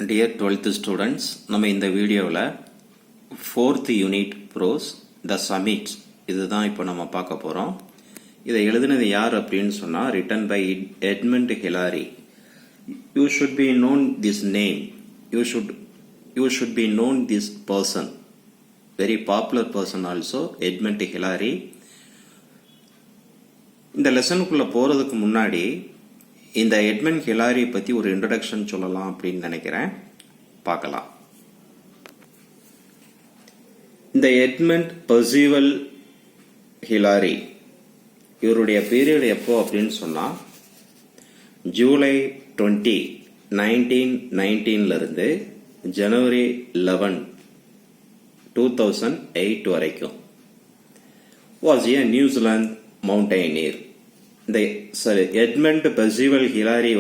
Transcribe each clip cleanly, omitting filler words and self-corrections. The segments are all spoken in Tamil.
Dear 12th students, நம்ம இந்த வீடியோவில் 4th யூனிட் ப்ரோஸ் த சமிட் இதுதான் இப்போ நம்ம பார்க்க போகிறோம். இதை எழுதினது யார் அப்படின்னு சொன்னால் written by Edmund Hillary. You should be known this name, you should be known this person, very popular person also, Edmund Hillary. இந்த லெசனுக்குள்ளே போகிறதுக்கு முன்னாடி இந்த எட்மண்ட் ஹிலாரி பற்றி ஒரு இன்ட்ரடக்ஷன் சொல்லலாம் அப்படின்னு நினைக்கிறேன். பார்க்கலாம். இந்த எட்மண்ட் பெர்சிவல் ஹிலாரி இவருடைய பீரியட் எப்போ அப்படின்னு சொன்னால் ஜூலை 20, 1919 இருந்து ஜனவரி 11, 2008 வரைக்கும் வாஸ் ஏ நியூசிலாந்து மவுண்டெய்னியர். இந்த எட்மண்ட் பெர்சிவல் ஹிலாரி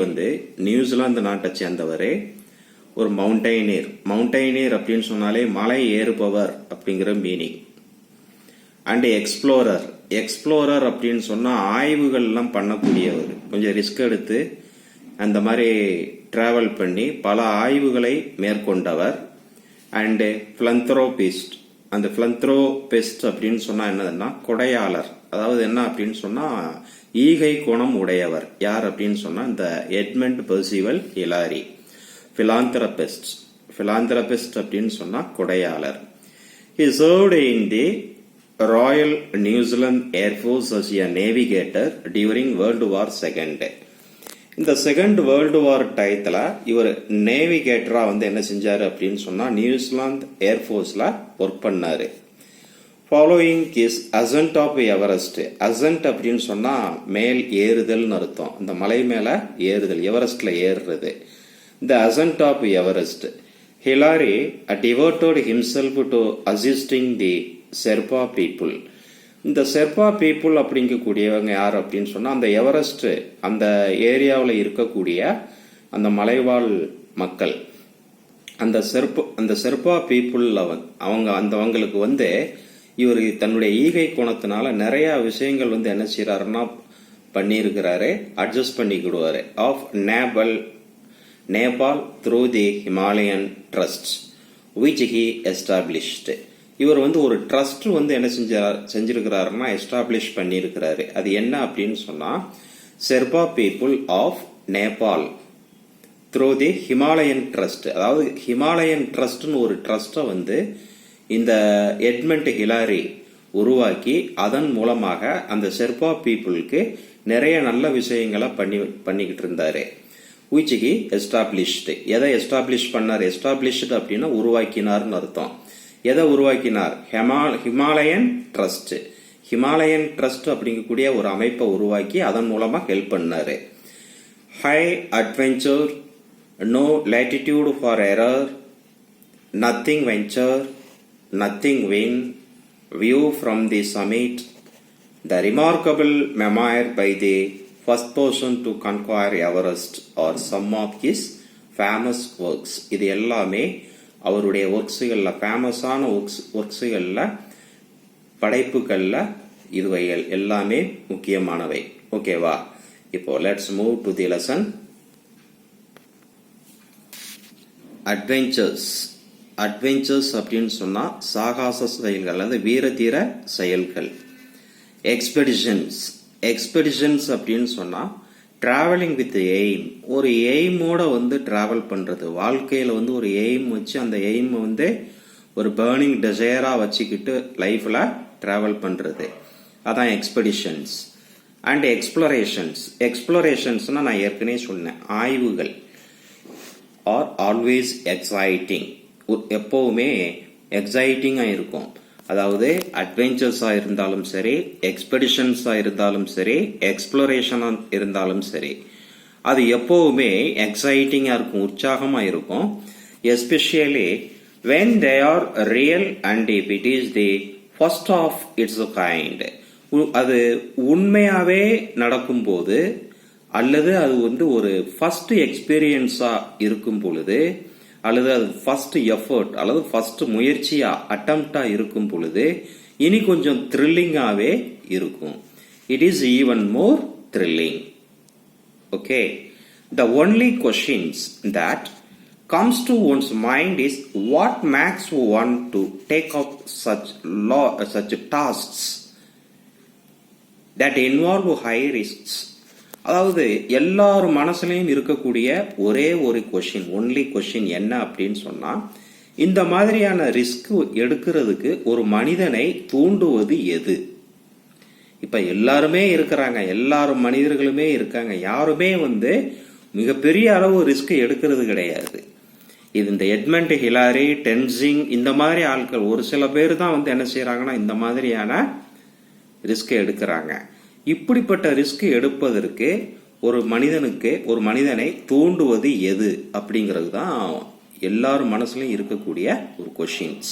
நியூசிலாந்து நாட்டை சேர்ந்தவர், ஒரு மவுண்டெய்னியர் அப்படின்னு சொன்னாலே மலை ஏறுபவர் அப்படிங்கிற மீனிங். அண்ட் எக்ஸ்ப்ளோரர் அப்படின்னு சொன்னா ஆய்வுகள்லாம் பண்ணக்கூடியவர், கொஞ்சம் ரிஸ்க் எடுத்து அந்த மாதிரி டிராவல் பண்ணி பல ஆய்வுகளை மேற்கொண்டவர். அண்ட் பிலந்த்ரோபிஸ்ட், அந்த பிலந்த்ரோபிஸ்ட் அப்படின்னு சொன்னா என்னதுன்னா கொடையாளர், அதாவது என்ன அப்படின்னு சொன்னா ஈகை குணம் உடையவர். யார் அப்படின்னு சொன்னா இந்த எட்மண்ட் பெர்சிவல் ஹிலாரி. பிலாந்திரபிஸ்ட் அப்படின்னு சொன்னா கொடையாளர். He served in the Royal New Zealand Air Force as a navigator during World War II. இந்த செகண்ட் வேர்ல்டு வார் டயத்துல இவர் நேவிகேட்டரா என்ன செஞ்சாரு அப்படின்னு சொன்னா நியூசிலாந்து ஏர்ஃபோர்ஸ்ல ஒர்க் பண்ணாரு. Following is ascent of Everest. Ascent அப்படின்னு சொன்னா மேல் ஏறுதல்னு அர்த்தம், இந்த மலை மேல ஏறுதல், எவரெஸ்ட்ல ஏறுறது. இந்த ascent of Everest Hillary devoted himself to assisting the Sherpa people. இந்த செர்பா பீப்புள் அப்படிங்கக்கூடியவங்க யார் அப்படின்னு சொன்னா அந்த எவரெஸ்ட் அந்த ஏரியாவில் இருக்கக்கூடிய அந்த மலைவாழ் மக்கள். அந்த செர்பா பீப்புள்ல அவங்களுக்கு இவர் தன்னுடைய ஈகை குணத்தினால நிறைய விஷயங்கள் என்ன செய்யறாருன்னா பண்ணியிருக்கிறாரு, அட்ஜஸ்ட் பண்ணிக்கிடுவாரு. Of Nepal through the Himalayan trust which he established. இவர் ஒரு ட்ரஸ்ட் என்ன செஞ்சிருக்கிறாருன்னா எஸ்டாப்ளிஷ் பண்ணியிருக்கிறாரு. அது என்ன அப்படின்னு சொன்னா Sherpa people of Nepal through the Himalayan trust. அதாவது ஹிமாலயன் ட்ரஸ்ட்னு ஒரு ட்ரஸ்ட்டை இந்த எட்மண்ட் ஹிலாரி உருவாக்கி அதன் மூலமாக அந்த செர்பா பீப்புளுக்கு நிறைய நல்ல விஷயங்களை பண்ணிக்கிட்டு இருந்தாரு. which he established. எதை எஸ்டாப்ளிஷ் பண்ணார்? எஸ்டாப்ளிஷ்டு அப்படின்னா உருவாக்கினார்னு அர்த்தம். எதை உருவாக்கினார்? Himalayan trust. ஹிமாலயன் ட்ரஸ்ட் அப்படிங்கக்கூடிய ஒரு அமைப்பை உருவாக்கி அதன் மூலமா ஹெல்ப் பண்ணாரு. High adventure, no latitude for error, nothing venture, nothing win, view from the summit, the remarkable memoir by the first person to conquer Everest or some of his famous works. இது எல்லாமே அவருடைய ஒர்க்ஸுகள்ல, ஃபேமஸான ஒர்க்ஸுகள்ல, படைப்புகள்ல இதுவைகள் எல்லாமே முக்கியமானவை. ஓகேவா? இப்போ let's move to the lesson. Adventures அப்படின்னு சொன்னா சாகச செயல்கள் அல்லது வீரதீர செயல்கள். எக்ஸ்பெடிஷன்ஸ் அப்படின்னு சொன்னா டிராவலிங் வித் எய்ம், ஒரு எய்மோட டிராவல் பண்றது. வாழ்க்கையில ஒரு எய்ம் வச்சு அந்த எய்ம் ஒரு பேர்னிங் டிசையரா வச்சுக்கிட்டு லைஃப்ல டிராவல் பண்றது, அதான் எக்ஸ்பெடிஷன்ஸ். அண்ட் எக்ஸ்ப்ளோரேஷன்ஸ்னா நான் ஏற்கனவே சொன்னேன், ஆய்வுகள். ஆர் ஆல்வேஸ் எக்ஸைட்டிங், எப்பவுமே எக்ஸைட்டிங்கா இருக்கும். அதாவது அட்வென்ச்சர்ஸா இருந்தாலும் சரி, எக்ஸ்பெடிஷன்ஸா இருந்தாலும் சரி, எக்ஸ்ப்ளோரேஷனா இருந்தாலும் சரி, அது எப்பவுமே எக்ஸைட்டிங்கா இருக்கும், உற்சாகமா இருக்கும். Especially when they are real and if it is the first of its kind. அது உண்மையாவே நடக்கும்போது அல்லது அது ஒரு ஃபர்ஸ்ட் எக்ஸ்பீரியன்ஸா இருக்கும் பொழுது, அல்லது அது ஃபர்ஸ்ட் எஃபர்ட் அல்லது ஃபர்ஸ்ட் முயற்சியா அட்டம்ப்டா இருக்கும் பொழுது இனி கொஞ்சம் த்ரில்லிங்காவே இருக்கும். It is even more thrilling. Okay, The only questions that comes to one's mind is what makes one to take up such tasks that involve high risks. அதாவது எல்லாரும் மனசுலையும் இருக்கக்கூடிய ஒரே ஒரு கொஷின், ஒன்லி கொஷின் என்ன அப்படின்னு சொன்னா, இந்த மாதிரியான ரிஸ்க் எடுக்கிறதுக்கு ஒரு மனிதனை தூண்டுவது எது? இப்ப எல்லாருமே இருக்கிறாங்க, எல்லாரும் மனிதர்களுமே இருக்காங்க, யாருமே மிகப்பெரிய அளவு ரிஸ்க் எடுக்கிறது கிடையாது. இது இந்த எட்மண்ட் ஹிலாரி, டென்சிங் இந்த மாதிரி ஆட்கள் ஒரு சில பேர் தான் என்ன செய்யறாங்கன்னா இந்த மாதிரியான ரிஸ்க் எடுக்கிறாங்க. இப்படிப்பட்ட ரிஸ்க் எடுப்பதற்கு ஒரு மனிதனை தூண்டுவது எது அப்படிங்கிறது தான் எல்லாரும் மனசுலயும் இருக்கக்கூடிய ஒரு கொஷின்ஸ்.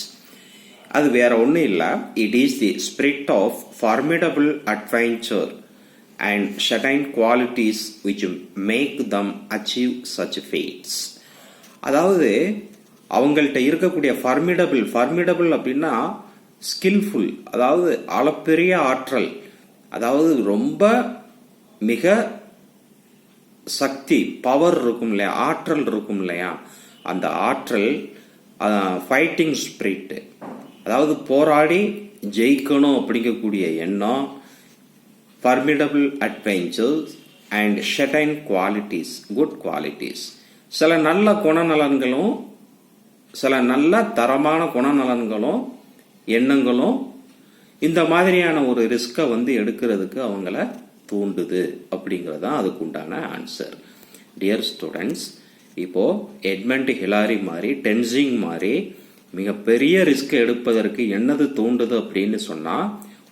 அது வேற ஒன்றும் இல்லை. It is the spirit of formidable adventure and certain qualities which make them achieve such feats. அதாவது அவங்கள்ட்ட இருக்கக்கூடிய ஃபார்மிடபிள் அப்படின்னா ஸ்கில்ஃபுல், அதாவது அளப்பெரிய ஆற்றல், அதாவது ரொம்ப மிக சக்தி, பவர் இருக்கும் இல்லையா, ஆற்றல் இருக்கும் இல்லையா, அந்த ஆற்றல், ஃபைட்டிங் ஸ்பிரிட், அதாவது போராடி ஜெயிக்கணும் அப்படிங்கக்கூடிய எண்ணம், formidable adventures and certain qualities, good qualities. சில நல்ல குணநலன்களும் சில நல்ல தரமான குணநலன்களும் எண்ணங்களும் இந்த மாதிரியான ஒரு ரிஸ்கை எடுக்கிறதுக்கு அவங்கள தூண்டுது அப்படிங்கிறது தான் அதுக்கு உண்டான ஆன்சர். டியர் ஸ்டூடெண்ட்ஸ், இப்போ எட்மண்ட் ஹிலாரி மாதிரி, டென்சிங் மாதிரி மிகப்பெரிய ரிஸ்க் எடுப்பதற்கு என்னது தூண்டுது அப்படின்னு சொன்னா,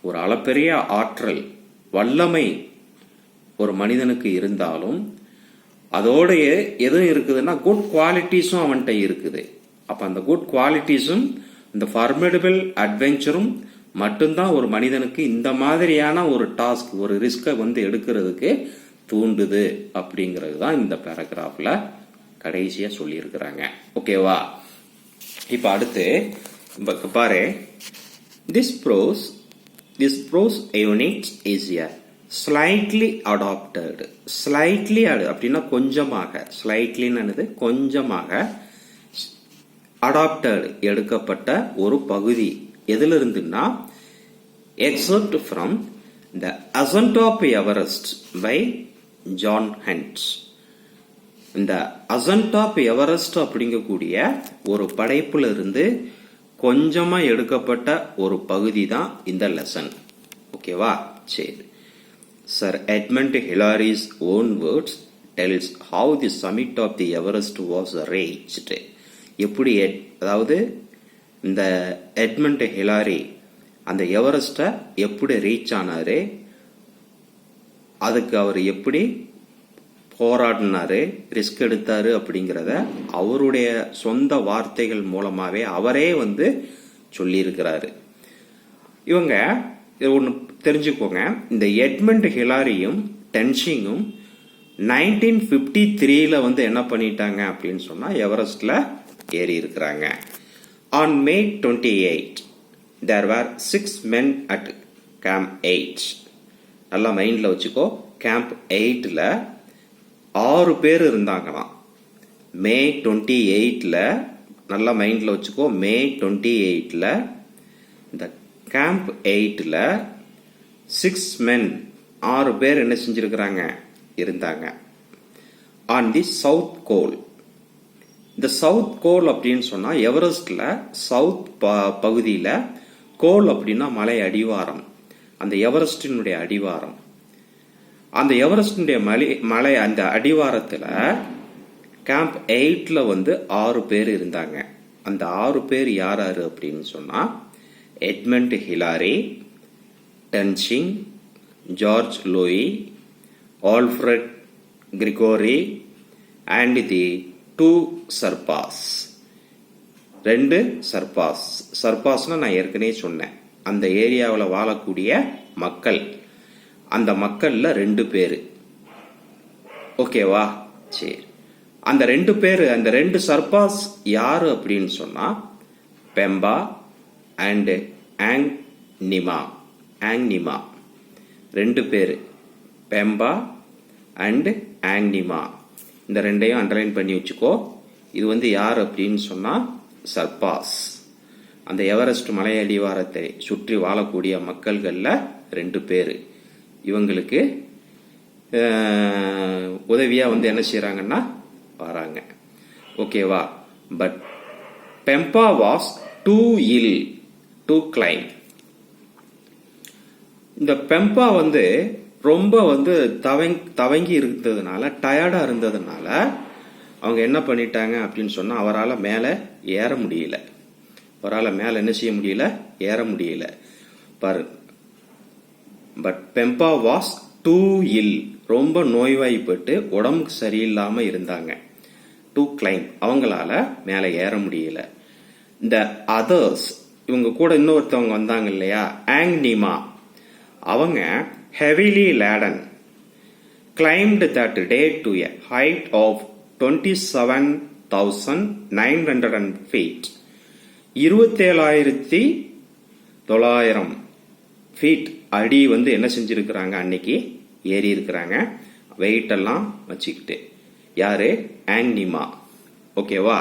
ஒரு அளப்பெரிய ஆற்றல், வல்லமை ஒரு மனிதனுக்கு இருந்தாலும் அதோட எதுவும் இருக்குதுன்னா குட் குவாலிட்டிஸும் அவன்கிட்ட இருக்குது. அப்ப அந்த குட் குவாலிட்டிஸும் இந்த ஃபார்மிடபிள் அட்வென்ச்சரும் மட்டும்தான் ஒரு மனிதனுக்கு இந்த மாதிரியான ஒரு டாஸ்க், ஒரு ரிஸ்கை எடுக்கிறதுக்கு தூண்டுது அப்படிங்கிறது தான் இந்த பேராகிராஃப்ல கடைசியா சொல்லி இருக்கிறாங்க. ஓகேவா? இப்ப அடுத்து பாரு, this prose unit is a slightly adopted. Slightly அப்படின்னா கொஞ்சமாக, slightly கொஞ்சமாக, adopted எடுக்கப்பட்ட ஒரு பகுதி. எதுல இருந்துன்னா, excerpt from the Ascent of Everest by John Hunt. இந்த Ascent of Everest அப்படிங்கக்கூடிய ஒரு படைப்புல இருந்து கொஞ்சமா எடுக்கப்பட்ட ஒரு பகுதி தான் இந்த லெசன். ஓகேவா? சரி. Sir Edmund Hillary's own words tells how the summit of the Everest was reached. எப்படி அதாவது இந்த எட்மண்ட் ஹிலாரி அந்த எவரெஸ்ட எப்படி ரீச் ஆனாரு, அதுக்கு அவர் எப்படி போராடினாரு, ரிஸ்க் எடுத்தாரு அப்படிங்கிறத அவருடைய சொந்த வார்த்தைகள் மூலமாவே அவரே சொல்லி இருக்கிறாரு. இவங்க ஒன்று தெரிஞ்சுக்கோங்க, இந்த எட்மண்ட் ஹிலாரியும் டென்சிங்கும் 1953 என்ன பண்ணிட்டாங்க அப்படின்னு சொன்னா எவரெஸ்ட்ல ஏறி இருக்கிறாங்க. On May 28 there were 6 men at Camp 8. நல்லா மைண்ட்ல வச்சுக்கோ, கேம்ப் 8ல 6 பேர் இருந்தாங்களாம். மே 28ல நல்லா மைண்ட்ல வச்சுக்கோ, மே 28ல இந்த கேம்ப் 8ல 6 men 6 பேர் என்ன செஞ்சிருக்கிறாங்க, இருந்தாங்க. ஆன் தி சவுத் கோல். இந்த சவுத் கோல் அப்படின்னு சொன்னா எவரெஸ்ட்ல சவுத் பகுதியில, கோல் அப்படின்னா மலை அடிவாரம், அந்த எவரெஸ்டினுடைய அடிவாரம். அந்த எவரெஸ்டினுடைய மலை அந்த அடிவாரத்துல கேம்ப் 8ல 6 பேர் இருந்தாங்க. அந்த 6 பேர் யாராரு அப்படின்னு சொன்னா Edmund Hillary, Tenzing, George Louis, Alfred Gregory and the 2 Sherpas. 2 Sherpas. சர்பாஸ்னா நான் ஏற்கனவே சொன்னேன், அந்த ஏரியாவில் வாழக்கூடிய மக்கள். அந்த மக்கள்ல 2 பேரு. ஓகேவா? சரி. அந்த 2 பேரு, அந்த 2 சர்பாஸ் யாரு அப்படின்னு சொன்னா பெம்பா அண்ட் ஆங் நிமா. 2 பேரு, பெம்பா அண்ட் ஆங் நிமா. இந்த 2ஐயும் அண்டர்லைன் பண்ணி வச்சுக்கோ. இது வந்து யார் அப்படின்னு சொன்னா சர்பாஸ். அந்த எவரெஸ்ட் மலை அடிவாரத்தை சுற்றி வாழக்கூடிய மக்கள்கள்ல 2 பேர். இவங்களுக்கு உதவியா வந்து என்ன செய்யறாங்கன்னா வராங்க. ஓகேவா? But Pemba was too ill to climb. இந்த பெம்பா வந்து ரொம்ப வந்து தவங்கி இருந்ததுனால, டயர்டா இருந்ததுனால அவங்க என்ன பண்ணிட்டாங்க அப்படின்னு சொன்னா அவரால் மேல ஏற முடியல. அவரால் மேல என்ன செய்ய முடியல, ஏற முடியல. பாரு, பட் பெம்பா வாஸ் டூ இல், ரொம்ப நோய்வாய்ப்பட்டு உடம்புக்கு சரியில்லாம இருந்தாங்க. டு கிளைம், அவங்களால மேல ஏற முடியல. இந்த அதர்ஸ், இவங்க கூட இன்னொருத்தவங்க வந்தாங்க இல்லையா, ஆங்னிமா, அவங்க heavily laden climbed that day to a height of 27,900 feet. 27,900 feet அடி வந்து என்ன செஞ்சிருக்கிறாங்க, அன்னைக்கு ஏறி இருக்கிறாங்க, வெயிட் எல்லாம் வச்சுக்கிட்டு. யாரு? ஆங்னிமா. ஓகேவா?